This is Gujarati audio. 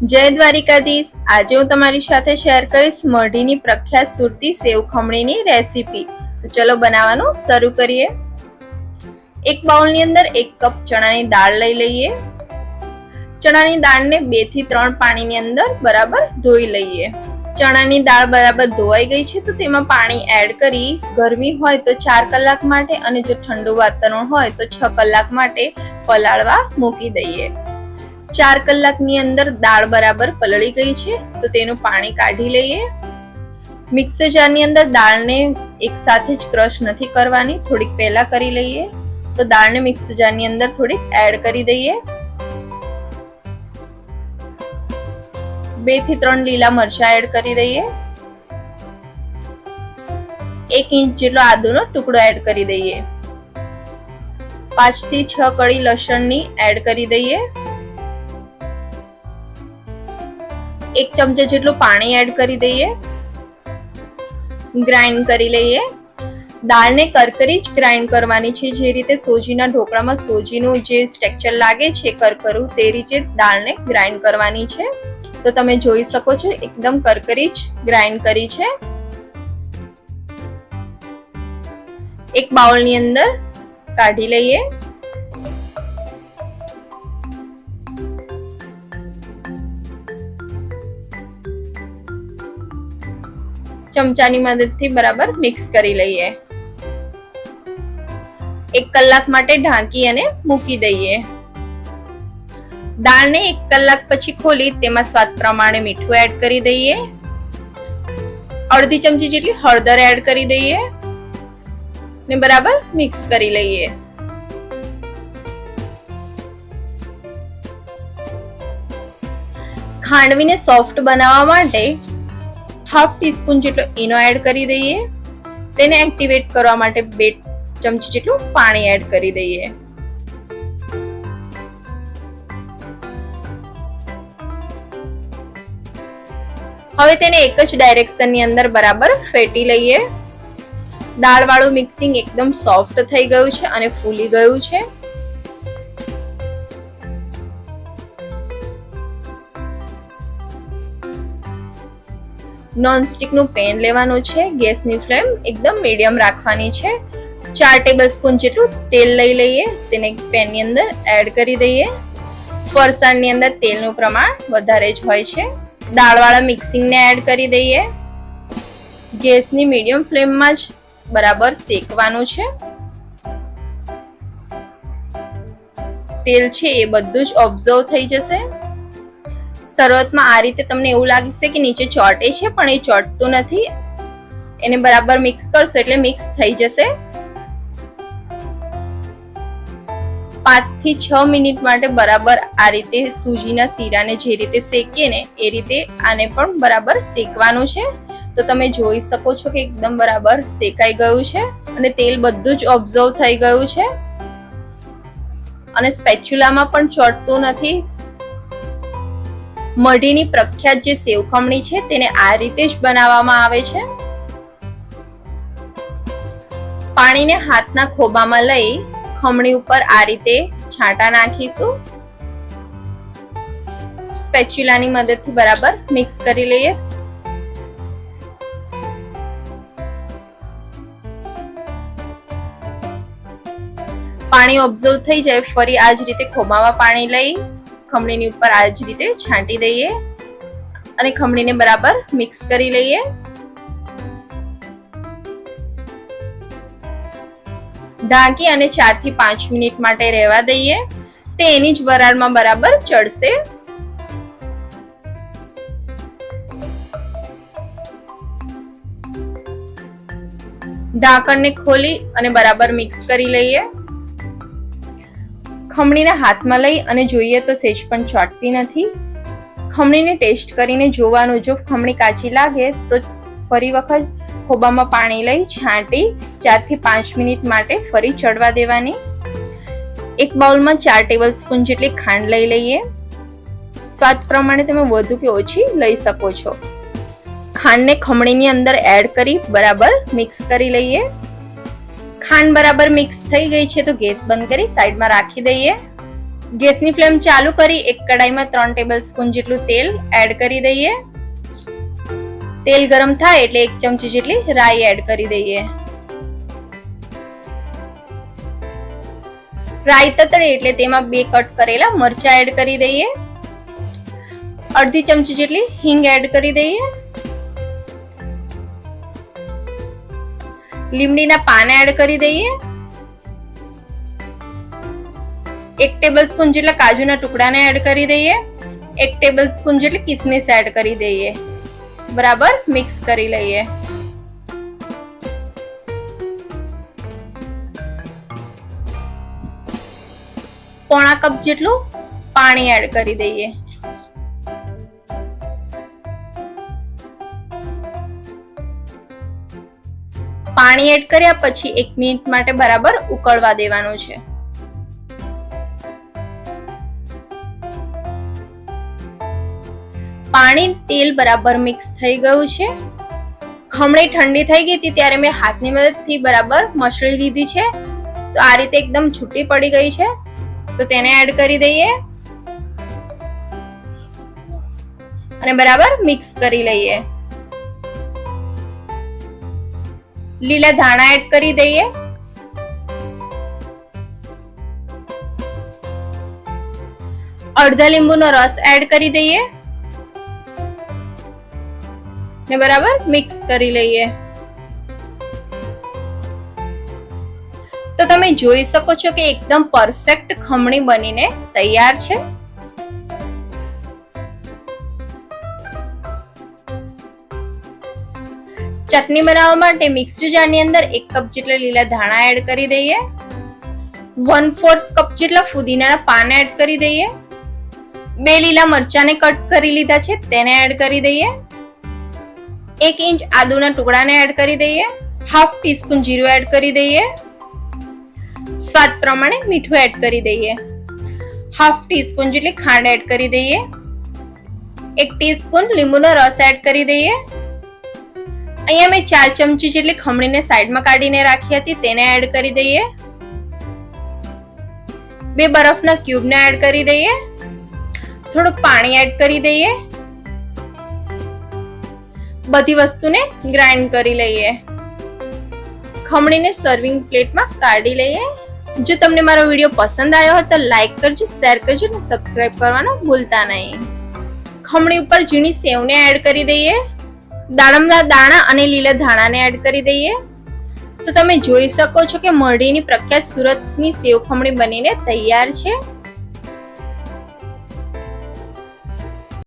જય દ્વારિકાધીશ। આજે હું તમારી સાથે શેર કરીશ મઢીની પ્રખ્યાત સુરતી સેવ ખમણીની રેસીપી। તો ચલો બનાવવાનું શરૂ કરીએ। એક બાઉલની અંદર 1 કપ ચણાની દાળ લઈ લઈએ। ચણાની દાળને 2 થી 3 પાણીની અંદર બરાબર ધોઈ લઈએ। ચણાની દાળ બરાબર ધોવાઈ ગઈ છે તો તેમાં પાણી એડ કરી ગરમી હોય તો 4 કલાક માટે અને જો ઠંડુ વાતાવરણ હોય તો 6 કલાક માટે પલાળવા મૂકી દઈએ। 4 કલાકની અંદર દાળ બરાબર પલળી ગઈ છે તો તેનું પાણી કાઢી લઈએ। મિક્સર જારની અંદર દાળને એક સાથે જ ક્રશ નથી કરવાની, થોડીક પહેલા કરી લઈએ। તો દાળને મિક્સર જારની અંદર થોડીક એડ કરી દઈએ। 2 થી 3 લીલા મરચાં એડ કરી દઈએ। 1 ઇંચ જેટલો આદુનો ટુકડો એડ કરી દઈએ। 5 થી 6 કળી લસણની એડ કરી દઈએ। 1 ચમચા જેટલું પાણી એડ કરી દઈએ। ગ્રાઇન્ડ કરી લઈએ। દાળને કરકરી જ ગ્રાઇન્ડ કરવાની છે, જે રીતે સોજીના ઢોકળામાં સોજીનું જે સ્ટ્રક્ચર લાગે છે કરકરું, તે રીતે દાળને ગ્રાઇન્ડ કરવાની છે। તો તમે જોઈ શકો છો એકદમ કરકરી જ ગ્રાઇન્ડ કરી છે। એક બાઉલની અંદર કાઢી લઈએ। ચમચાની મદદથી બરાબર મિક્સ કરી લઈએ। 1 કલાક માટે ઢાંકી અને મૂકી દઈએ। દાળને 1 કલાક પછી ખોલી તેમાં સ્વાદ પ્રમાણે મીઠું એડ કરી દઈએ। અડધી ચમચી જેટલી હળદર એડ કરી દઈએ ને બરાબર મિક્સ કરી લઈએ। ખાંડવીને સોફ્ટ બનાવવા માટે હાફ ટીસ્પૂન જેટલો ઈનો એડ કરી દઈએ। તેને એક્ટિવેટ કરવા માટે 2 ચમચી જેટલું પાણી એડ કરી દઈએ। હવે તેને એક જ ડાયરેક્શનની અંદર બરાબર ફેટી લઈએ। દાળ વાળું મિક્સિંગ એકદમ સોફ્ટ થઈ ગયું છે અને ફૂલી ગયું છે। નોનસ્ટિક નું પેન લેવાનું છે। ગેસની ફ્લેમ એકદમ મીડિયમ રાખવાની છે। 4 ટેબલસ્પૂન જેટલું તેલ લઈ લઈએ। તેને પેનની અંદર એડ કરી દઈએ। ફરસાણની અંદર તેલનું પ્રમાણ વધારે જ હોય છે। દાળવાળા મિક્સિંગને એડ કરી દઈએ। ગેસની મીડિયમ ફ્લેમમાં જ બરાબર શેકવાનું છે। તેલ છે એ બધું જ ઓબ્ઝર્વ થઈ જશે। શરૂઆતમાં આ રીતે તમને એવું લાગશે કે નીચે ચોટે છે, પણ એ ચોટતું નથી। એને બરાબર મિક્સ કરશો એટલે મિક્સ થઈ જશે। 5 થી 6 મિનિટ માટે બરાબર આ રીતે સૂજીના શીરાને જે રીતે શેકીએ ને એ રીતે આને પણ બરાબર શેકવાનું છે। તો તમે જોઈ શકો છો કે એકદમ બરાબર શેકાઈ ગયું છે અને તેલ બધું જ ઓબ્ઝર્વ થઈ ગયું છે અને સ્પેચ્યુલામાં પણ ચોટતું નથી। મઢીની પ્રખ્યાત જે સેવ ખમણી છે તેને આ રીતે જ બનાવવામાં આવે છે। પાણીને હાથના ખોબામાં લઈ ખમણી ઉપર આ રીતે છાંટા નાખીશું। સ્પેચ્યુલાની મદદથી બરાબર મિક્સ કરી લઈએ। પાણી ઓબ્ઝર્વ થઈ જાય ફરી આ જ રીતે ખોબામાં પાણી લઈ ખમણીની ઉપર આ જ રીતે છાંટી દઈએ અને ખમણીને બરાબર મિક્સ કરી લઈએ। ઢાંકી અને 4 થી 5 મિનિટ માટે રહેવા દઈએ। તે એની જ વરાળમાં બરાબર ચડશે। ઢાંકણને ખોલી અને બરાબર મિક્સ કરી લઈએ। ખમણીને હાથમાં લઈ અને જોઈએ તો સહેજ પણ ચોટતી નથી। ખમણીને ટેસ્ટ કરીને જોવાનું, જો ખમણી કાચી લાગે તો ફરી વખત ખોબામાં પાણી લઈ છાંટી 4 થી 5 મિનિટ માટે ફરી ચડવા દેવાની। એક બાઉલમાં 4 ટેબલસ્પૂન જેટલી ખાંડ લઈ લઈએ। સ્વાદ પ્રમાણે તમે વધુ કે ઓછી લઈ શકો છો। ખાંડને ખમણીની અંદર એડ કરી બરાબર મિક્સ કરી લઈએ। ખાંડ બરાબર મિક્સ થઈ ગઈ છે તો ગેસ બંધ કરી સાઈડમાં રાખી દઈએ। ગેસની ફ્લેમ ચાલુ કરી એક કડાઈમાં 3 ટેબલસ્પૂન જેટલું તેલ એડ કરી દઈએ. તેલ ગરમ થાય એટલે 1 ચમચી જેટલી રાઈ એડ કરી દઈએ. રાઈ તતડે એટલે તેમાં 2 કટ કરેલા મરચા એડ કરી દઈએ. અડધી ચમચી જેટલી હિંગ એડ કરી દઈએ. લીમડીના પાન એડ કરી દઈએ. 1 ટેબલસ્પૂન જેટલા કાજુના ટુકડાને એડ કરી દઈએ. 1 ટેબલસ્પૂન જેટલી કિસમિસ એડ કરી દઈએ. બરાબર મિક્સ કરી લઈએ. પોણા કપ જેટલું પાણી એડ કરી દઈએ. પાણી એડ કર્યા પછી 1 મિનિટ માટે બરાબર ઉકળવા દેવાનું છે. પાણી તેલ બરાબર મિક્સ થઈ ગયું છે. ખમણી ઠંડી થઈ ગઈ હતી ત્યારે મેં હાથની મદદથી બરાબર મસળી લીધી છે. તો આ રીતે એકદમ છૂટી પડી ગઈ છે. તો તેને એડ કરી દઈએ અને બરાબર મિક્સ કરી લઈએ. લીલા ધાણા એડ કરી દઈએ. અડધા લીંબુનો રસ એડ કરી દઈએ ને બરાબર મિક્સ કરી લઈએ. તો તમે જોઈ શકો છો કે એકદમ પરફેક્ટ ખમણી બનીને તૈયાર છે. ચટણી બનાવવા માટે મિક્સર જારની અંદર 1 કપ જેટલા લીલા ધાણા એડ કરી દઈએ. 1/4 કપ જેટલા ફુદીનાના પાન એડ કરી દઈએ. 2 લીલા મરચાને કટ કરી લીધા છે તેને એડ કરી દઈએ. 1 ઇંચ આદુના ટુકડાને એડ કરી દઈએ. હાફ ટીસ્પૂન જીરું એડ કરી દઈએ. સ્વાદ પ્રમાણે મીઠું એડ કરી દઈએ. હાફ ટીસ્પૂન જેટલી ખાંડ એડ કરી દઈએ. 1 ટીસ્પૂન લીંબુનો રસ એડ કરી દઈએ. અહીંયા મેં 4 ચમચી જેટલી ખમણીને સાઈડમાં કાઢીને રાખી હતી તેને એડ કરી દઈએ. 2 બરફના ક્યુબને એડ કરી દઈએ. થોડુંક પાણી એડ કરી દઈએ. બધી વસ્તુને ગ્રાઇન્ડ કરી લઈએ. ખમણીને સર્વિંગ પ્લેટમાં કાઢી લઈએ. જો તમને મારો વિડીયો પસંદ આવ્યો હોય તો લાઈક કરજો, શેર કરજો અને સબસ્ક્રાઇબ કરવાનું ભૂલતા નહીં. ખમણી ઉપર ઝીણી સેવને એડ કરી દઈએ. દાડમના દાણા અને લીલા ધાણાને એડ કરી દઈએ. તો તમે જોઈ શકો છો કે મરડીની પ્રખ્યાત સુરતની સેવ ખમણી બનીને તૈયાર છે.